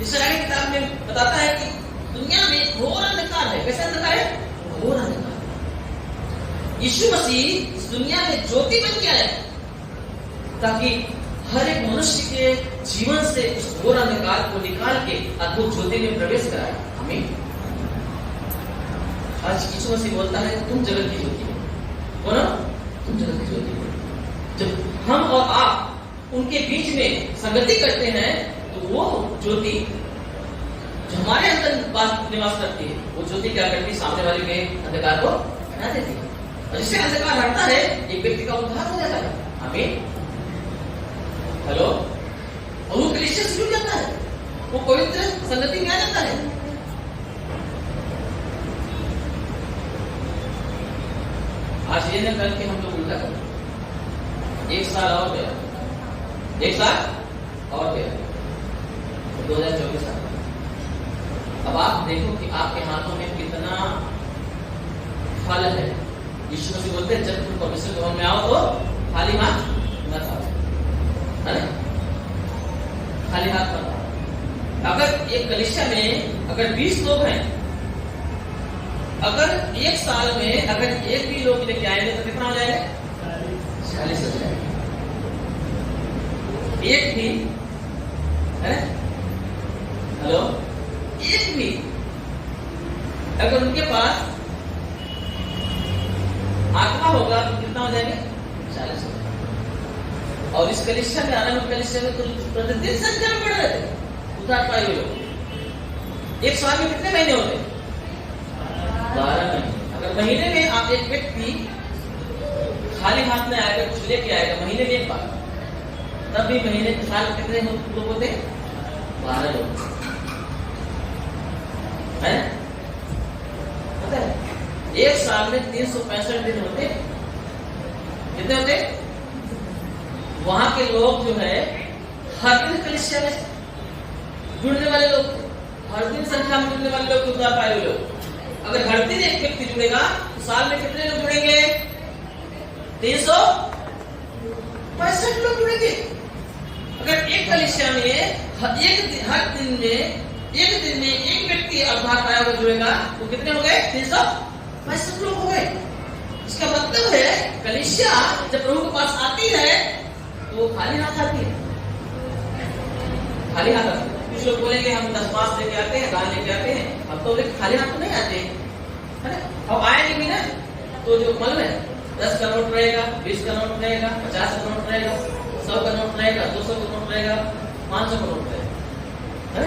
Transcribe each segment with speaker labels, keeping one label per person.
Speaker 1: इस्राएल की किताब में बताता है कि दुनिया में घोर अंधकार है। कैसा अंधकार है? घोर अंधकार। यीशु मसीह इस दुनिया में ज्योति बन के आया ताकि हर एक मनुष्य के जीवन से उस घोर अंधकार को निकाल के अद्भुत ज्योति में प्रवेश कराए। आमीन। आज यीशु मसीह बोलता है तुम जगत की ज्योति हो। बोलो तुम जगत की ज्योति हो। जब हम और आप उनके बीच में संगति करते हैं तो वो ज्योति जो हमारे अंदर निवास करती है वो ज्योति क्या करती है? सामने वाले के अंधकार को हटा देती है और जिससे अंधकार हटता है एक व्यक्ति का उद्धार हो जाता है। आमीन। हेलो। और वो कलीसिया से जुड़ जाता है, वो पवित्र संगति में आ जाता है। आज ये न करके हम लोग उल्टा करते। एक साल और गया, एक साल और गया, 2024 आ गया। अब आप देखो कि आपके हाथों में कितना फल है। यीशु मसीह बोलते हैं जब तुम पवित्र भवन में आओ तो खाली हाथ मत आओ, है ना? खाली हाथ मत आओ। अगर एक कलीसिया में अगर 20 लोग हैं, अगर एक साल में अगर एक भी लोग लेके आएंगे तो कितना हो जाएगा? 40 हो जाएगा। एक भी, है? हेलो। एक भी अगर उनके पास आत्मा होगा तो कितना हो जाएंगे? 40 हो जाएंगे। और इस कलीसिया में आने में कलीसिया में तो प्रतिदिन संख्या में बढ़ रहे थे उतार पाए हुए लोग। एक साल में कितने महीने होते? 12 महीने। अगर महीने में आप एक व्यक्ति खाली हाथ में आएगा कुछ लेके आएगा महीने में एक बार, तब भी महीने के साल कितने लोग होते? 12 लोग, है? पता है एक साल में 365 दिन होते। कितने होते? वहां के लोग जो है हर दिन कलीसिया में जुड़ने वाले लोग, हर दिन संख्या में जुड़ने वाले लोग, उद्धार पाए हुए लोग। अगर हर दिन एक व्यक्ति जुड़ेगा तो साल में कितने लोग जुड़ेंगे? 365 लोग जुड़ेंगे। अगर एक कलीसिया में हर दिन में एक व्यक्ति उद्धार पाया हुआ जुड़ेगा तो कितने हो गए? 365 लोग हो गए। इसका मतलब है कलीसिया जब प्रभु के पास आती है तो वो खाली हाथ आती है, खाली हाथ आती है। कुछ लोग बोलेंगे हम 10 मास लेके आते हैं, दान लेके आते हैं, अब तो खाली हाथ तो नहीं आते, है ना? अब आएंगे भी ना तो जो मालूम है 10 का नोट रहेगा, 20 का नोट रहेगा, 50 का नोट रहेगा, 100 का नोट रहेगा, 200 का नोट रहेगा, 500 का नोट रहेगा, है?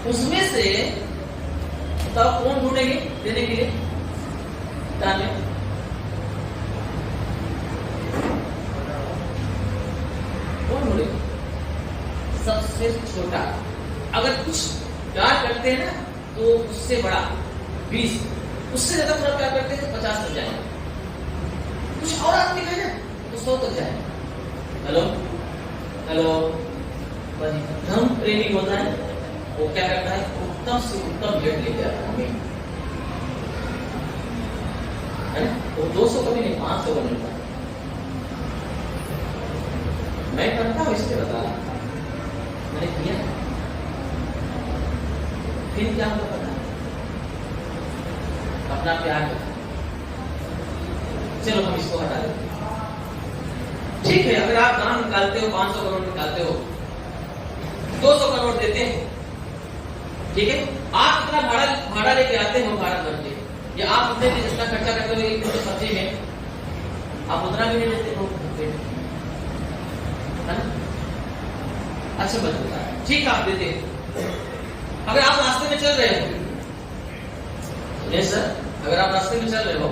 Speaker 1: उसमें से तब कौन ढूंढेंगे देने के लिए दान में? कौन ढूंढेगा? सबसे छोटा। अगर कुछ प्यार करते हैं ना तो उससे बड़ा 20, उससे ज्यादा थोड़ा प्यार करते हैं तो 50 तक जाएंगे। कुछ और आदमी है ना तो 100 तक जाएंगे। Hello hello. धर्म प्रेमी होता है वो क्या करता है? उत्तम से उत्तम भेंट लेके आता है। वो 200 कभी नहीं 500 का मिलता है। मैं करता हूँ इसलिए बता रहा, मैंने किया फिर क्या होगा पता? अपना प्यार करता। चलो हम इसको हटा देते। ठीक है, अगर आप दान निकालते हो 500 का नोट निकालते हो, 200 का नोट देते हैं, ठीक है? आप इतना भाड़ा लेके आते हो भारत भर के, या आप उतने भी जितना खर्चा करते हो एक सब्जी में, आप उतना भी नहीं देते हो, है ना? अच्छा बता, ठीक आप देते हो। अगर आप रास्ते में चल रहे हो, सर अगर आप रास्ते में चल रहे हो,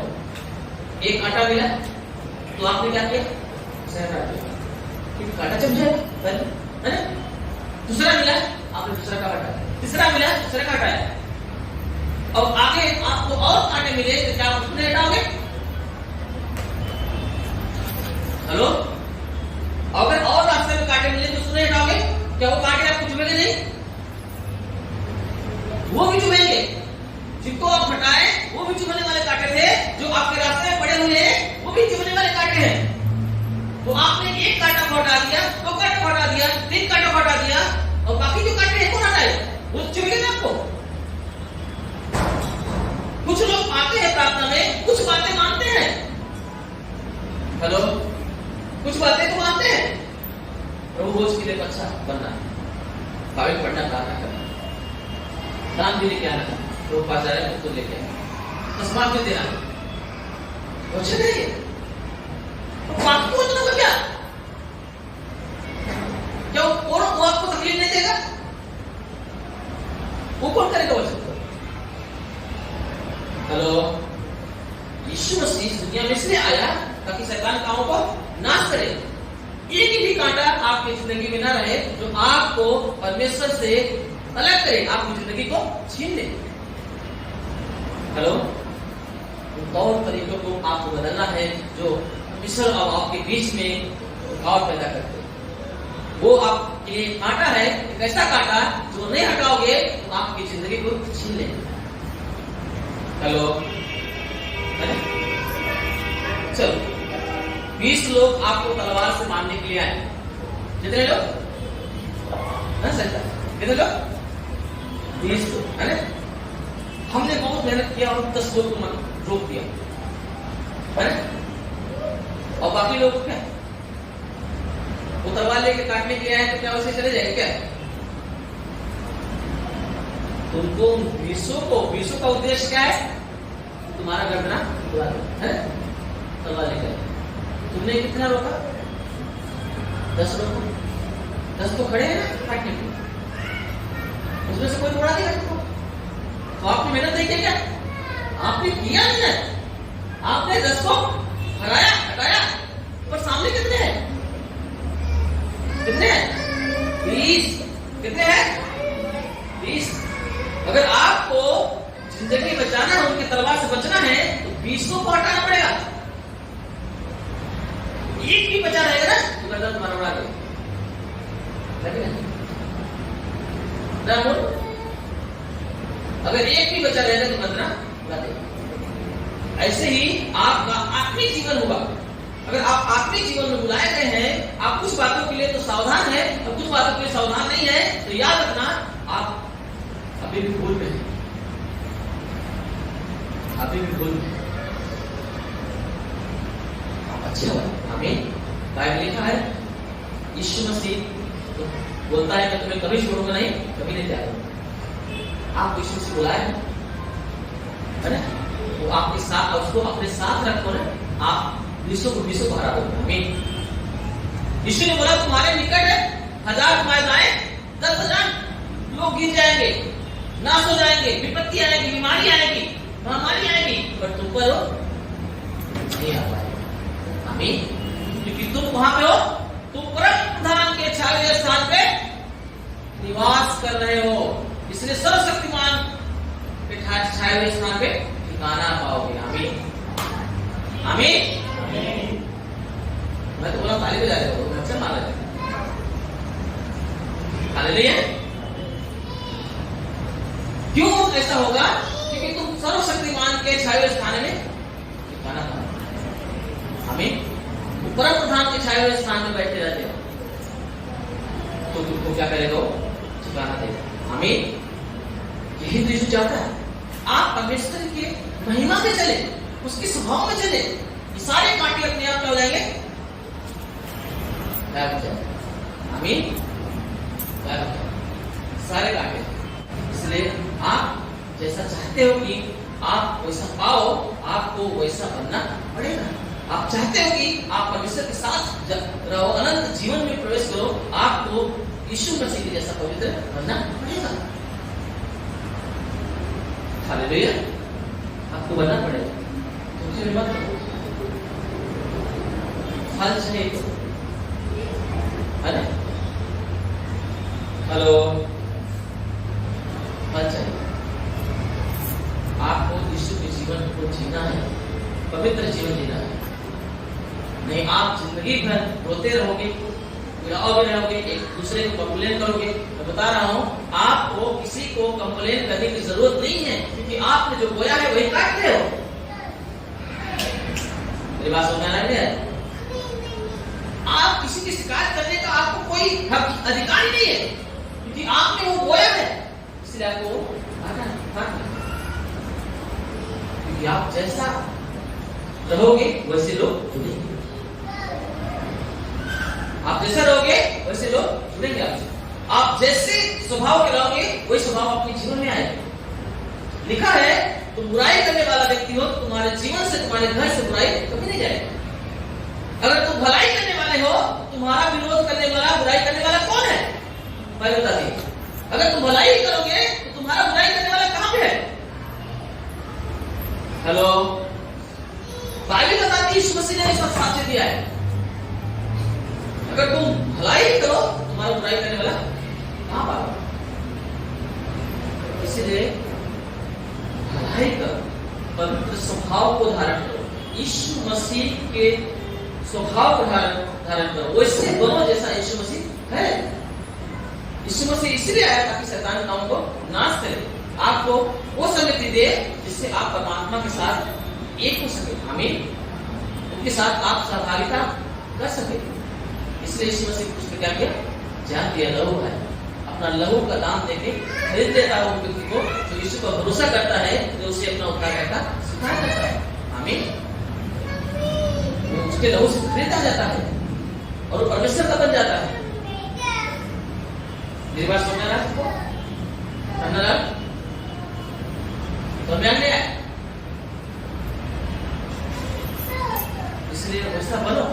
Speaker 1: एक कांटा मिला तो आपने क्या किया? कांटा चुभ जाएगा, है ना? दूसरा मिला आपने दूसरा काटा, तीसरा मिला दूसरा काटा है। अब आगे आपको और कांटे मिले तो क्या आप उसमें हटाओगे? हेलो। अगर और रास्ते में कांटे मिले तो उसमें हटाओगे? क्या वो कांटे आपको चुभेंगे नहीं? वो भी चुभेंगे। जिनको आप हटाए वो भी चुभने वाले कांटे थे, जो आपके रास्ते में पड़े हुए हैं वो भी चुभने वाले कांटे हैं। तो आपने एक कांटा को हटा दिया, 2 कांटा को हटा दिया, 3 कांटा को हटा दिया, और बाकी जो कांटे हैं कौन हटाए? देखो अच्छा बनना है, काबिल पढ़ना प्रार्थना करना, दान भी लेके आना, तो पास आ रहे हैं तो लेके आना, तस्मात भी देना, अच्छा नहीं आपको इतना हो क्या? क्या वो आपको तकलीफ नहीं देगा? वो कौन करेगा वचन? हेलो, यीशु मसीह इस दुनिया में इसलिए आया ताकि शैतान कामों को नाश करे। एक भी कांटा आपकी जिंदगी में ना रहे जो आपको परमेश्वर से अलग करे, आपकी जिंदगी को छीन ले। हेलो, उन तौर तरीकों को आपको बदलना है जो ईश्वर अब आपके बीच में रुकावट पैदा करते हैं। वो आपके लिए कांटा है, एक ऐसा कांटा जो नहीं हटाओगे तो आपकी जिंदगी को छीन लेंगे। हेलो, चलो 20 लोग आपको तलवार से मारने के लिए आए। कितने लोग? कितने लोग? 20 लोग, है ना? हमने बहुत मेहनत किया और 10 लोग को रोक दिया, है ना? और बाकी लोग क्या? वो तलवार लेके काटने के लिए आए तो क्या वैसे चले जाएंगे क्या? तुमको 20 का उद्देश्य क्या है? तुम्हारा गर्दना उड़ा दो, है? तलवार लेकर तुमने कितना रोका? 10 रोका, 10 तो खड़े हैं ना काटने के, उसमें से कोई उड़ा देगा तुमको? तो आपने मेहनत नहीं की क्या? आपने किया नहीं है, आपने 10 को हटाया, पर सामने कितने हैं? कितने हैं? 20। कितने हैं? 20। अगर आपको जिंदगी बचाना है, उनकी तलवार से बचना है तो 20 को हटाना पड़ेगा। एक भी बचा रहेगा ना तो गर्दन तुम्हारा उड़ा देगा। अगर एक भी बचा रहेगा तो गर्दन उड़ा देगा। ऐसे ही आपका आत्मिक जीवन होगा। अगर आप आत्मिक जीवन में बुलाए गए हैं, आप कुछ बातों के लिए तो सावधान है और कुछ बातों के लिए सावधान नहीं है, तो याद रखना आप अभी भी भूल में हैं, अभी भी भूल में। अच्छा हमें बाइबल लिखा है, यीशु मसीह तो बोलता है मैं तुम्हें कभी छोड़ूंगा नहीं, कभी नहीं जाऊंगा। आप यीशु से बुलाए है ना, तो आपके साथ उसको अपने साथ रखो ना, आप 20 को हरा दो। आमीन। यीशु ने बोला तुम्हारे निकट है 1000 तुम्हारे दाएं, 10,000 लोग गिर जाएंगे, नाश हो जाएंगे, विपत्ति आएगी, बीमारी आएगी, महामारी आएगी, पर तुम पर नहीं आ पाएगा। आमीन। क्योंकि तुम वहां पे हो, तुम परम प्रधान के छाए हुए स्थान पे निवास कर रहे हो, इसलिए सर्वशक्तिमान के छाए हुए स्थान पे ठिकाना पाओगे। आमीन, आमीन। मैं तो बोला ताली बजा रहे हो, अच्छा मान रहे हालेलुया। क्यों ऐसा होगा? क्योंकि तुम सर्वशक्तिमान के छाए हुए स्थान में ठिकाना पाओगे। आमीन। परम प्रधान के छाए हुए स्थान में बैठे रहते हो तो तुमको क्या करेगा? ठिकाना देगा। आमीन। यही तो यीशु चाहता है, आप परमेश्वर के महिमा में चले, उसके स्वभाव में चले, ये सारे कांटे अपने आप क्या हो जाएंगे? गायब हो जाएंगे। आमीन। गायब हो जाएंगे सारे कांटे। इसलिए आप जैसा चाहते हो कि आप वैसा पाओ, आपको वैसा बनना पड़ेगा। आप चाहते हो कि आप परमेश्वर के साथ रहो, अनंत जीवन में प्रवेश करो, आपको यीशु मसीह के जैसा पवित्र बनना पड़ेगा। हालेलुया। आपको बनना पड़ेगा। तो मत फल चाहिए तो, है ना? हेलो, फल चाहिए। आपको यीशु के जीवन को जीना है, पवित्र जीवन जीना है। नहीं आप जिंदगी भर रोते रहोगे, रहोगे, एक दूसरे को कंप्लेन करोगे। मैं बता रहा हूं, आपको किसी को कंप्लेन करने की जरूरत नहीं है, क्योंकि आपने जो बोया है वही काटते हो। मेरी बात समझ में आ रही है? आप किसी की शिकायत करने का आपको कोई हक अधिकार ही नहीं है, क्योंकि आपने वो बोया है, इसलिए आपको काटना। क्योंकि आप जैसा रहोगे वैसे लोग जुड़ेंगे। आप जैसा रहोगे वैसे लोग जुड़ेंगे आपसे। आप जैसे स्वभाव के रहोगे वही स्वभाव अपने जीवन में आएगा। लिखा है तुम बुराई करने वाला व्यक्ति हो तो तुम्हारे जीवन से, तुम्हारे घर से बुराई कभी नहीं जाएगी। अगर तुम भलाई करने वाले हो तो तुम्हारा विरोध करने वाला, बुराई करने वाला कौन है? पहले बता दीजिए। अगर तुम भलाई करोगे तो तुम्हारा बुराई करने वाला कहां पे है? हेलो, बाइबल बताती है, यीशु मसीह ने इस वक्त साक्ष्य दिया है। अगर तुम भलाई करो तुम्हारा बुराई करने वाला कहां पाओगे? इसलिए भलाई करो, पवित्र स्वभाव को धारण करो, यीशु मसीह के स्वभाव को धारण करो, वैसे बनो जैसा यीशु मसीह है। यीशु मसीह इसलिए आया ताकि शैतान के कामों को नाश करे, आपको वो संगति दे जिससे आप परमात्मा के साथ एक हो सके। आमीन। उनके साथ आप सहभागिता कर सके। इसलिए यीशु मसीह ने क्या किया? जान दिया, लहू है, अपना लहू का दाम देके खरीद देता है उन व्यक्ति को जो यीशु पर भरोसा करता है, जो उसे अपना उद्धारकर्ता स्वीकार करता है। आमीन। उसके लहू से खरीदा जाता है और वो परमेश्वर का बन जाता है। मेरी बात समझ रहा है सबको? समझ रहा है? समझ आया? इसलिए वैसा बनो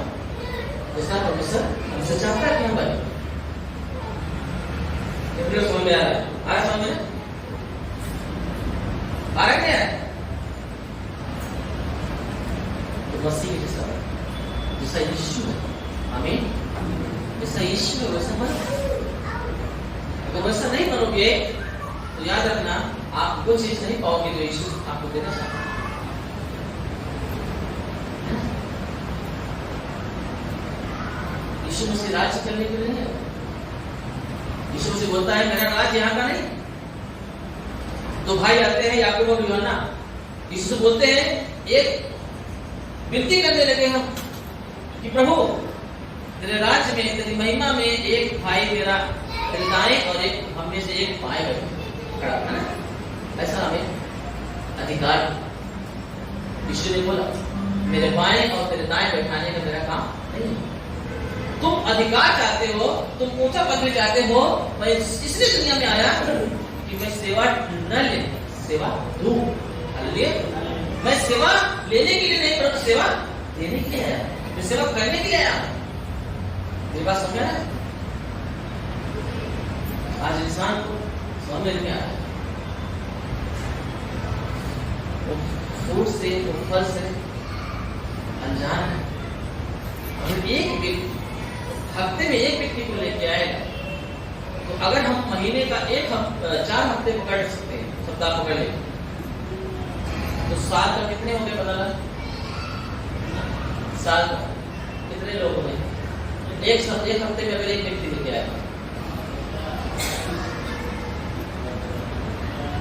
Speaker 1: जैसा परमेश्वर हमसे चाहता है कि हम बने। समझ में आ रहा है? आ रहा समझ में? आ रहा क्या? तो मसीह जैसा जैसा यीशु है। आमीन। जैसा यीशु है वैसा बनो। अगर वैसा नहीं बनोगे तो याद रखना आप वो चीज नहीं पाओगे जो यीशु आपको देना चाहता है। यीशु मसीह राज्य करने के लिए नहीं है। यीशु मसीह बोलता है मेरा राज यहाँ का नहीं। दो भाई आते हैं, याकूब और यूहन्ना, यीशु से बोलते हैं, एक विनती करने लगे हम कि प्रभु तेरे राज्य में, तेरी महिमा में एक भाई मेरा तेरे दाएं और एक हम में से एक बाएं खड़ा है ना। ऐसा हमें अधिकार यीशु ने बोला, मेरे बाएं और तेरे दाएं बैठाने का मेरा काम नहीं। तुम अधिकार चाहते हो, तुम ऊंचा पद में चाहते हो। मैं इसलिए दुनिया में आया कि मैं सेवा न ले, सेवा दूं। हालेलुया। मैं सेवा लेने के लिए नहीं, परंतु सेवा देने के लिए आया। मैं सेवा करने के लिए आया। मेरी बात समझ रहा है? आज इंसान को समझ में आ रहा है, वो फूट से, वो फल से अनजान है। और एक व्यक्ति हफ्ते में एक व्यक्ति को लेके आएगा तो अगर हम महीने का 4 हफ्ते पकड़ सकते हैं, सप्ताह पकड़ ले, तो साल का कितने होंगे पता लगा? साल का कितने लोग होंगे? एक हफ्ते में अगर एक व्यक्ति लेके आएगा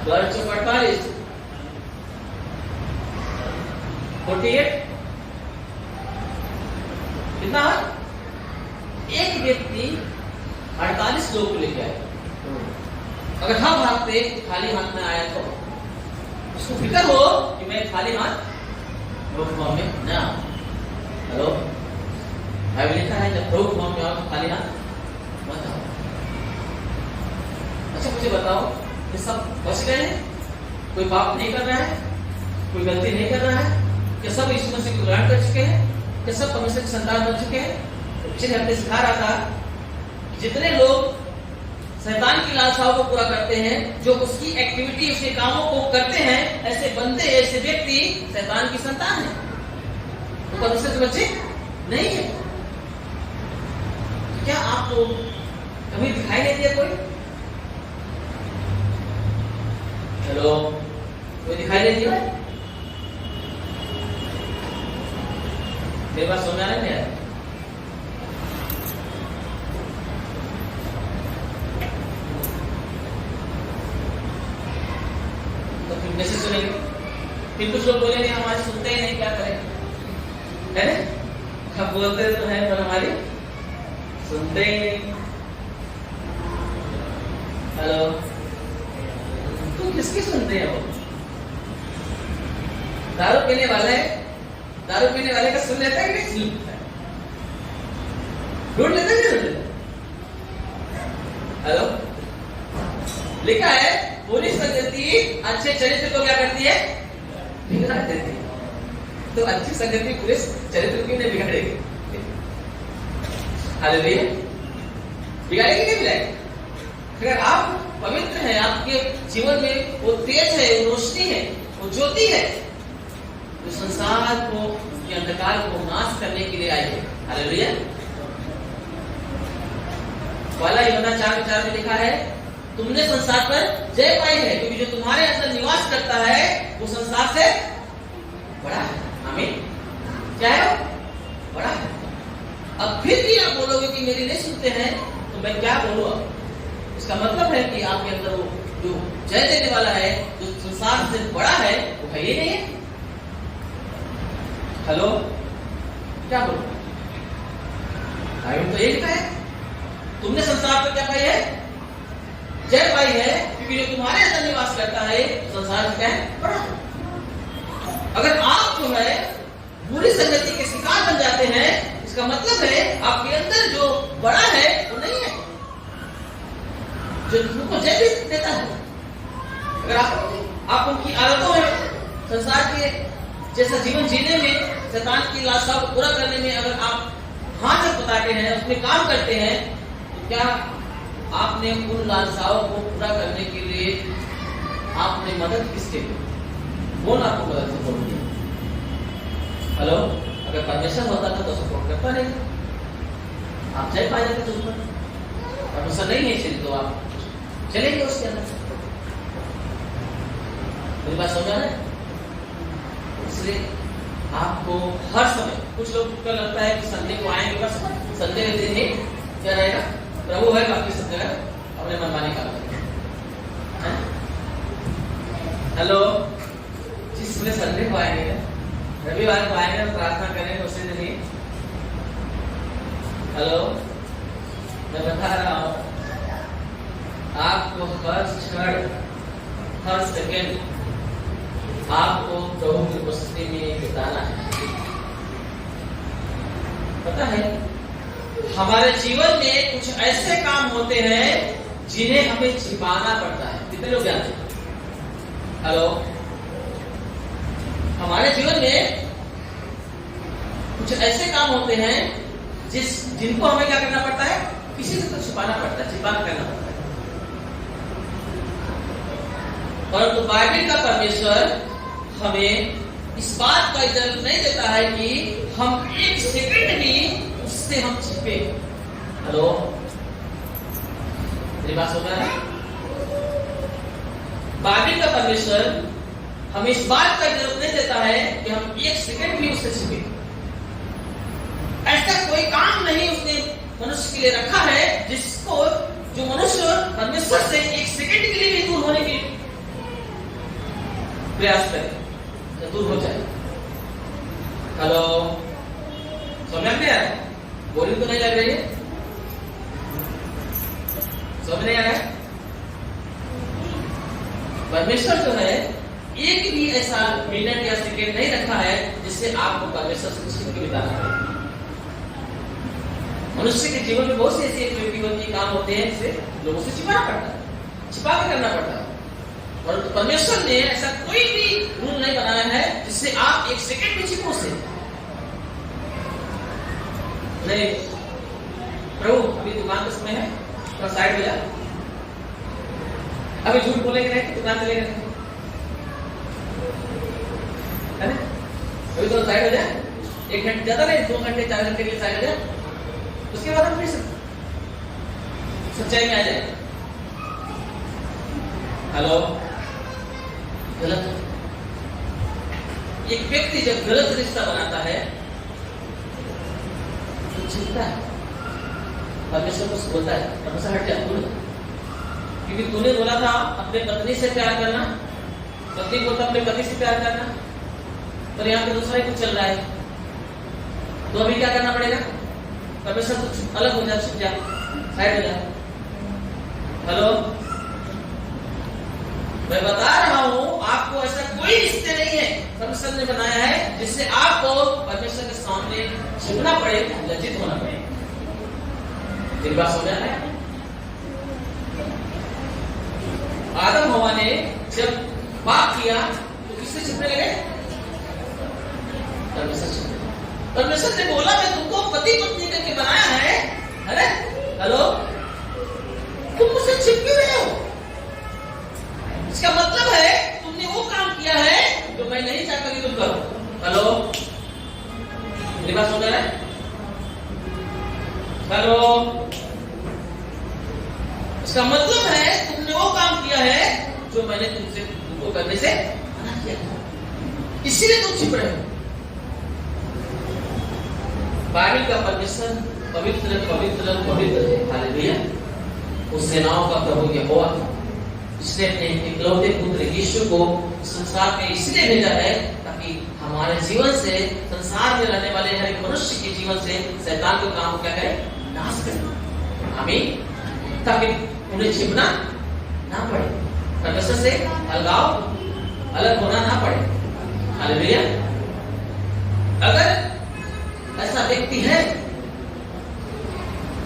Speaker 1: 48 कितना? एक व्यक्ति 48 लोग को लेके आए। अगर हम हफ्ते खाली हाथ में आया तो उसको फिक्र हो कि मैं खाली हाथ फॉर्म में ना। हेलो, बाइबल लिखा है जब प्रभु फॉर्म में आओ तो खाली हाथ मत आओ। अच्छा मुझे बताओ, ये सब बच गए हैं? कोई पाप नहीं कर रहा है? कोई गलती नहीं कर रहा है? क्या सब यीशु मसीह को ग्रहण कर चुके हैं? क्या सब परमेश्वर की संतान बन चुके हैं? पिछले हफ्ते सिखा रहा था कि जितने लोग शैतान की लालसाओं को पूरा करते हैं, जो उसकी एक्टिविटी, उसके कामों को करते हैं, ऐसे बंदे, ऐसे व्यक्ति शैतान की संतान है, वो परमेश्वर के बच्चे नहीं है। क्या आपको कभी दिखाई नहीं दिया कोई? हेलो, कोई दिखाई नहीं दिया? मेरे पास समझ आ रहा है? तो फिर कैसे सुनेंगे? फिर कुछ लोग बोलेंगे हमारे सुनते ही नहीं, क्या करें? है ना? अब बोलते तो है पर हमारी सुनते ही नहीं। हेलो, तुम किसकी सुनते हैं? वो दारू पीने वाले का सुन लेता है कि नहीं सुन लेता है? ढूंढ लेते हैं, ढूंढ लेते। हेलो, लिखा है बुरी संगति अच्छे चरित्र को क्या करती है? बिगाड़ देती है। तो अच्छी संगति पूरे चरित्र क्यों नहीं बिगाड़ेगी? हालेलुया, बिगाड़ेगी क्या बिगाड़ेगी? अगर आप पवित्र हैं, आपके जीवन में वो तेज है, वो रोशनी है, वो ज्योति है, जो संसार को, के अंधकार को नाश करने के लिए आई है। हालेलुया। पहला यूहन्ना 4:4 में लिखा है तुमने संसार पर जय पाई है, क्योंकि जो तुम्हारे अंदर निवास करता है वो संसार से बड़ा है। आमीन। क्या है वो? बड़ा है। अब फिर भी आप बोलोगे कि मेरी नहीं सुनते हैं, तो मैं क्या बोलूं? इसका मतलब है कि आपके अंदर वो जो जय देने वाला है, जो संसार से बड़ा है, वो है ही नहीं है। हेलो, क्या बोलूं? आमीन। तो ये लिखा है तुमने संसार पर क्या पाई है? जय पाई है, क्योंकि जो तुम्हारे अंदर निवास करता है संसार से क्या है? बड़ा है। अगर आप जो है बुरी संगति के शिकार बन जाते हैं, इसका मतलब है आपके अंदर जो बड़ा है वो नहीं है, जो तुमको जय भी देता है। अगर आप उनकी आदतों में, संसार के जैसा जीवन जीने में, शैतान की लालसाओं को पूरा करने में अगर आप हाथ से बताते हैं, उसमें काम करते हैं, तो क्या आपने उन लालसाओं को पूरा करने के लिए आपने मदद किसके ली? कौन आपको मदद सपोर्ट किया? हेलो, अगर परमेश्वर होता था तो सपोर्ट करता नहीं, आप जय पा जाते तो उसमें। परमेश्वर नहीं है इसलिए तो आप चलेंगे उसके अंदर। मेरी बात समझा है? इसलिए आपको हर समय, कुछ लोग को लगता है कि संडे को आएंगे, बस संडे के दिन ही क्या रहेगा, प्रभु है, बाकी सब जगह अपने मनमानी काम करेंगे। हेलो, जिसमें संडे को आएंगे, रविवार को आएंगे, प्रार्थना करेंगे उसी दिन ही। हेलो, मैं बता रहा हूं आपको हर क्षण, हर सेकेंड आपको प्रभु की उपस्थिति में बिताना है। पता है हमारे जीवन में कुछ ऐसे काम होते हैं जिन्हें हमें छिपाना पड़ता है। कितने लोग जानते हैं? हेलो, हमारे जीवन में कुछ ऐसे काम होते हैं जिनको हमें क्या करना पड़ता है? किसी से तो छुपाना पड़ता है, छिपा करना पड़ता है। परंतु बाइबल का परमेश्वर हमें इस बात का इजाजत नहीं देता है कि हम एक सेकंड भी उससे हम छिपे। हेलो, मेरी बात सुन रहा है? बाइबल का परमेश्वर हमें इस बात का इजाजत नहीं देता है कि हम एक सेकंड भी उससे छिपे। ऐसा कोई काम नहीं उसने मनुष्य के लिए रखा है जिसको, जो मनुष्य परमेश्वर से एक सेकंड के लिए भी दूर होने की प्रयास करे तो दूर हो जाए। हेलो, समझ में आ रहा है? बोली तो नहीं लग रही है? समझ नहीं आ रहा है? परमेश्वर जो है एक भी ऐसा मिनट या सेकेंड नहीं रखा है जिससे आपको परमेश्वर से छिप के बिताना पड़े। मनुष्य के जीवन में बहुत सी ऐसी एक्टिविटी होती है, काम होते हैं जिसे लोगों से छिपाना पड़ता है, छिपा के करना पड़ता है। और परमेश्वर ने ऐसा कोई भी रूल नहीं बनाया है जिससे आप एक सेकंड भी छिपो से नहीं। प्रभु अभी दुकान का समय है, थोड़ा साइड में जा। अभी झूठ बोलेंगे नहीं तो दुकान चलेगा नहीं, है ना? अभी थोड़ा साइड हो जाए, 1 घंटे ज्यादा नहीं, 2 घंटे 4 घंटे के लिए साइड हो जाए, उसके बाद हम फिर सच्चाई में आ जाए। हेलो, गलत, एक व्यक्ति जब गलत रिश्ता बनाता है तो छिपता है, परमेश्वर को बोलता है, परमेश्वर हट जा, क्योंकि तूने बोला था अपने पत्नी से प्यार करना, पत्नी बोलता अपने पति से प्यार करना, पर यहाँ पे दूसरा ही कुछ चल रहा है, तो अभी क्या करना पड़ेगा? परमेश्वर कुछ अलग हो जा, छिप जा, साइड हो जा। हेलो, मैं बता रहा हूं आपको ऐसा कोई रिश्ते नहीं है परमेश्वर ने बनाया है जिससे आपको परमेश्वर के सामने छिपना पड़े, लज्जित होना पड़े। मेरी बात समझ आ रहा है? आदम हवा ने जब पाप किया तो किससे छिपने लगे? परमेश्वर ने बोला मैं तुमको पति पत्नी करके बनाया है। अरे हेलो, तुम मुझसे छिप क्यों रहे हो? इसका मतलब है तुमने वो काम किया है जो मैं नहीं चाहता कि तुम करो। हेलो, मेरी बात सुन रहे हैं? हेलो, इसका मतलब है तुमने वो काम किया है जो मैंने तुमको करने से मना किया, इसीलिए तुम छिप रहे हो। बाइबल का परमेश्वर पवित्र पवित्र पवित्र है। हालेलुया। उस सेनाओं का प्रभु यहोवा है। इसने अपने इकलौते पुत्र यीशु को संसार में इसलिए भेजा है ताकि हमारे जीवन से, संसार में रहने वाले हर एक मनुष्य के जीवन से शैतान के काम क्या करे? नाश करे। आमीन। ताकि उन्हें छिपना ना पड़े, परमेश्वर से अलग होना ना पड़े। हालेलुया। अगर ऐसा व्यक्ति है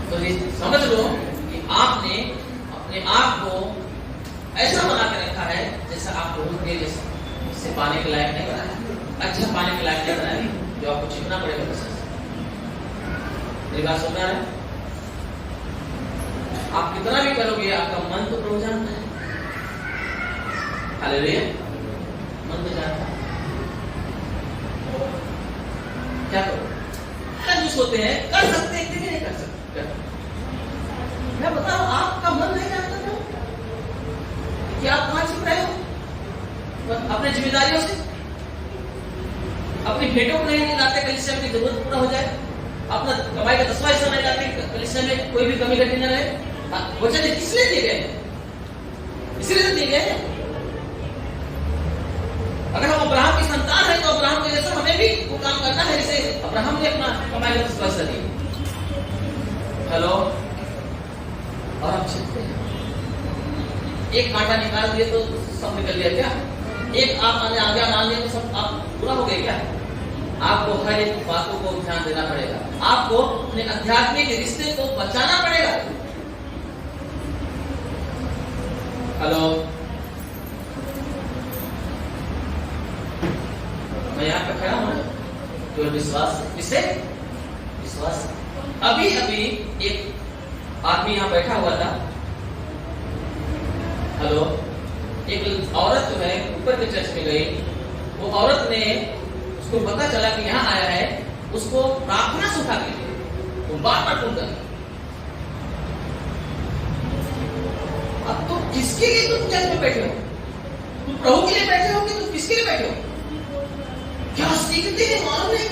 Speaker 1: तो समझ लो कि आपने अपने आप को ऐसा बना के रखा है जैसा आप लोगों के जैसे पाने के लायक नहीं बनाया, अच्छा पाने के लायक नहीं बनाया, जो आपको छिपना पड़ेगा। मेरी बात सुन रहा है? आप कितना भी करोगे, आपका मन तो प्रभु जानता है। हालेलुया। मन तो जानता है। क्या करो? कंजूस होते हैं, कर सकते हैं कि नहीं कर सकते। मैं बताऊं, आपका मन नहीं जानता था कि आप कहां छिप रहे हो अपने जिम्मेदारियों से। अपनी भेंटों को नहीं लाते कलीसिया की जरूरत पूरा हो जाए, अपना कमाई का 10वां हिस्सा नहीं लाते कलीसिया में कोई भी कमी घटी न रहे। वचन इसलिए दिए गए, इसलिए दिए गए। अगर हम अब्राहम की संतान है तो अब्राहम के जैसा हमें भी वो काम करना है जैसे अब्राहम ने अपना कमाई का 10वां हिस्सा दिया। हेलो, और हम छिपते हैं। एक कांटा निकाल दिए तो सब निकल गया क्या? एक आप आगे डाल दिए तो सब आप पूरा हो गए क्या? आपको हर एक बातों को ध्यान देना पड़ेगा। आपको अपने आध्यात्मिक रिश्ते को बचाना पड़ेगा। हेलो, मैं यहाँ पे खड़ा हूँ तो विश्वास, किससे? विश्वास। अभी एक आदमी यहाँ बैठा हुआ था। हेलो, एक औरत जो है ऊपर के चर्च में गई, वो औरत ने, उसको पता चला कि यहाँ आया है, उसको प्रार्थना से उठा के लिए वो बार बार ढूंढता। अब तुम किसके लिए तुम चर्च में बैठे हो? तुम प्रभु के लिए बैठे हो कि तुम किसके लिए बैठे हो? क्या सीखते हैं मालूम नहीं?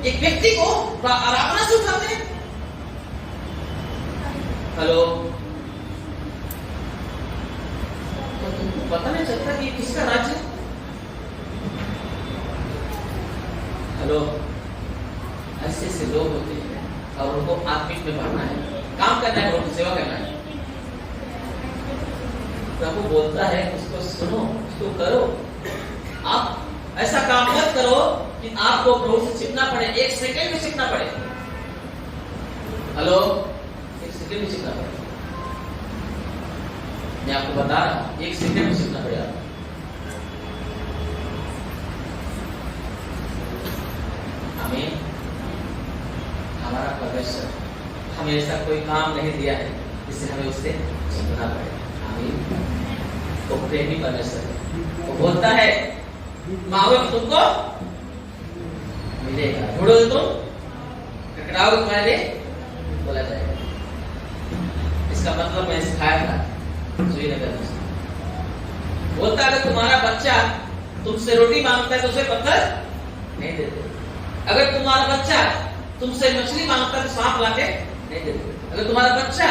Speaker 1: एक व्यक्ति को आराधना से उठाते हैं। हेलो, तो तुमको पता नहीं चलता कि किसका राज्य है? हेलो, ऐसे ऐसे लोग होते हैं और उनको आत्मिक में बढ़ना है, काम करना है, उनको सेवा करना है। प्रभु बोलता है उसको सुनो, उसको करो। आप ऐसा काम मत करो कि आपको प्रभु से छिपना पड़े, एक सेकंड में छिपना पड़े। हेलो, एक सेकंड में छिपना पड़े। मैं आपको बता रहा हूं, एक सेकंड में छिपना पड़ेगा। हमें हमारा परमेश्वर हमें ऐसा कोई काम नहीं दिया है जिससे हमें उससे छिपना पड़े। आमीन। तो प्रेमी परमेश्वर है, वो बोलता है मांगो तो तुमको मिलेगा, ढूंढो तो तुम टकराओगे, तुम्हारे लिए बोला जाएगा। इसका मतलब मैं सिखाया था श्रीनगर में। बोलता अगर तुम्हारा बच्चा तुमसे रोटी मांगता है तो उसे पत्थर नहीं देते। अगर तुम्हारा बच्चा तुमसे मछली मांगता है तो सांप लाके नहीं देते। अगर तुम्हारा बच्चा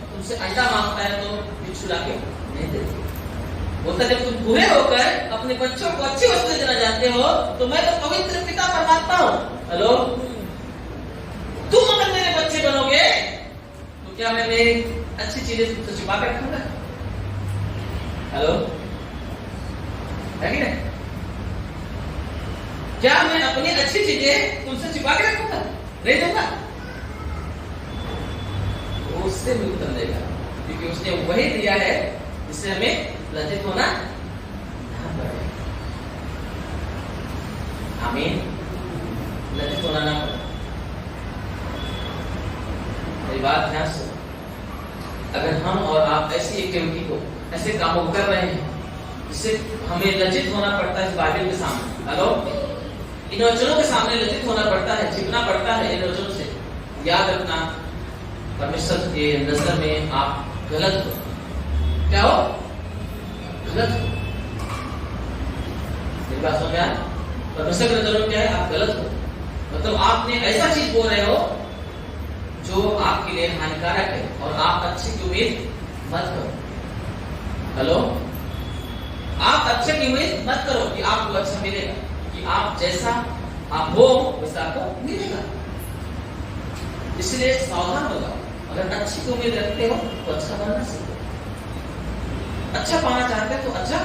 Speaker 1: तुमसे अंडा मांगता है तो बिच्छू लाके नहीं देते। बोलता जब तुम बुरे होकर अपने बच्चों को अच्छी वस्तु देना जानते हो तो मैं तो पवित्र पिता परमात्मा हूं। हेलो, तुम अगर मेरे बच्चे बनोगे तो क्या मैं मेरी अच्छी चीजें तुमसे छुपा कर रखूंगा? हेलो, है कि नहीं? क्या मैं अपनी अच्छी चीजें तुमसे छुपा के रखूंगा? नहीं दूंगा। उससे भी उत्तम देगा, क्योंकि उसने वही दिया है जिससे हमें लज्जित होना ना पड़े। आमीन। लज्जित होना ना पड़े। मेरी बात ध्यान से, अगर हम और आप ऐसी एक्टिविटी को, ऐसे कामों कर रहे हैं जिससे हमें लज्जित होना पड़ता है बाइबल के सामने, हेलो, इन वचनों के सामने लज्जित होना पड़ता है, झुकना पड़ता है इन वचनों से, याद रखना परमेश्वर के नजर में आप गलत हो। क्या हो? गलत हो। मेरी बात समझ में आया? परमेश्वर के नजर में क्या है? आप गलत हो। मतलब आपने ऐसा चीज बोल रहे हो जो आपके लिए हानिकारक है, और आप अच्छे की उम्मीद मत करो। हेलो, आप अच्छे की उम्मीद मत करो कि आपको अच्छा मिलेगा, कि आप जैसा आप हो वैसा आपको मिलेगा। इसलिए सावधान होगा। अगर अच्छी की उम्मीद रखते हो तो अच्छा बनना सीखो, अच्छा पाना चाहते हो तो अच्छा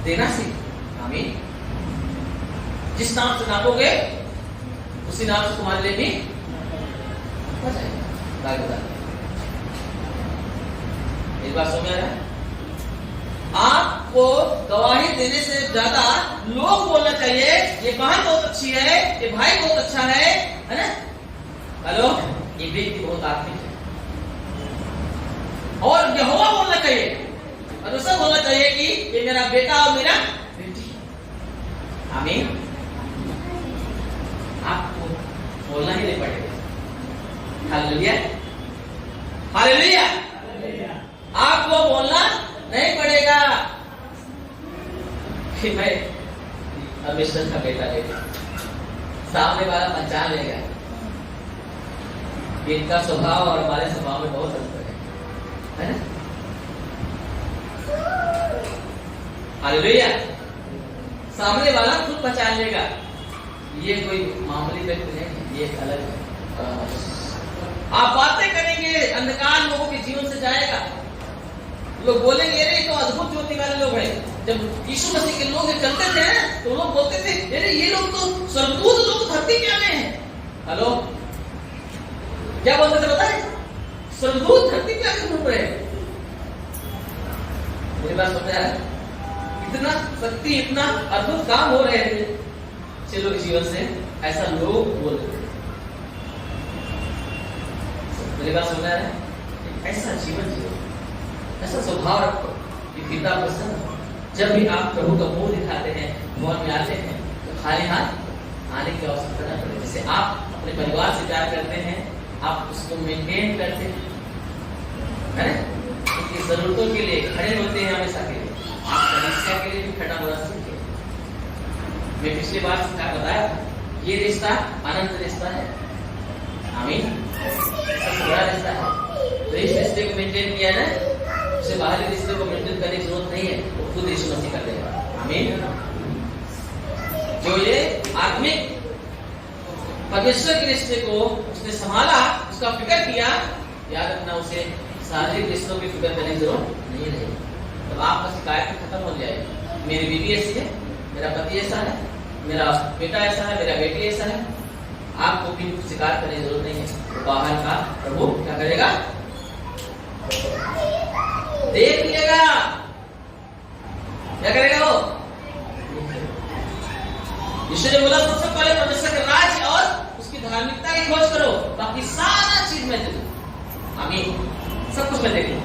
Speaker 1: देना सीखो। आमीन। जिस नाम से नापोगे उसी नाम से तुम्हारे लिए भी हो जाएगा। एक बात समझ आ रहा है? आपको गवाही देने से ज्यादा लोग बोलना चाहिए ये बहन बहुत अच्छी है, ये भाई बहुत अच्छा है ना? हेलो, ये व्यक्ति बहुत आत्मिक है। और यहोवा बोलना चाहिए, और उससे बोलना चाहिए कि ये मेरा बेटा और मेरा बेटी है। आमीन। आपको बोलना ही नहीं पड़ेगा। Hallelujah, hallelujah. आपको बोलना नहीं पड़ेगा कि मैं परमेश्वर का बेटा लेगा, सामने वाला पहचान लेगा। इनका स्वभाव और हमारे स्वभाव में बहुत अंतर है ना? हालेलुया। सामने वाला खुद पहचान लेगा, ये कोई मामूली व्यक्ति नहीं, ये अलग है। आप बातें करेंगे, अंधकार लोगों के जीवन से जाएगा। लोग बोलेंगे अरे तो अद्भुत ज्योति वाले लोग हैं। जब यीशु मसीह के लोग चलते थे तो लोग बोलते थे अरे ये लोग तो स्वर्गदूत लोग धरती पे आ गए हैं। हेलो, क्या बोलते थे पता है? स्वर्गदूत धरती पे आके घूम रहे हैं। मेरी बात समझ आ रहा है? इतना शक्ति, इतना अद्भुत काम हो रहे थे चलो के जीवन से, ऐसा लोग बोल रहे थे। मेरी बात समझ आ रहा है? ऐसा जीवन जियो, ऐसा स्वभाव रखो कि पिता प्रसन्न हो। जब भी आप प्रभु का मुंह दिखाते हैं, मौन में आते हैं, तो खाली हाथ आने की आवश्यकता न पड़े। जैसे आप अपने परिवार से प्यार करते हैं, आप उसको मेंटेन करते हैं, उनकी जरूरतों के लिए खड़े होते हैं हमेशा के लिए। आप समस्या के लिए भी खड़ा होना सीखें। मैं पिछली बार बताया था, ये रिश्ता अनंत रिश्ता है। आमीन। सबसे बड़ा रिश्ता है। तो इस रिश्ते को मेंटेन किया ना, उसे बाहरी रिश्ते को मेंटेन करने की जरूरत नहीं है, वो खुद यीशु मसीह कर देगा। आमीन। जो ये आत्मिक परमेश्वर के रिश्ते को उसने संभाला, उसका फिक्र किया, याद रखना उसे शारीरिक रिश्तों की फिक्र करने की जरूरत नहीं रहेगी। तो आपका शिकायत खत्म हो जाएगी। मेरी बीवी ऐसी है, मेरा पति ऐसा है, मेरा बेटा ऐसा है, मेरा बेटी ऐसा है। आपको भी शिकायत करने की जरूरत नहीं है। तो बाहर का प्रभु क्या करेगा? देख लिएगा। क्या करेगा वो? यीशु ने बोला सबसे पहले परमेश्वर के राज्य और उसकी धार्मिकता की खोज करो, बाकी सारा चीज मैं दे दूं। आमीन। सब कुछ मैं दे दूं।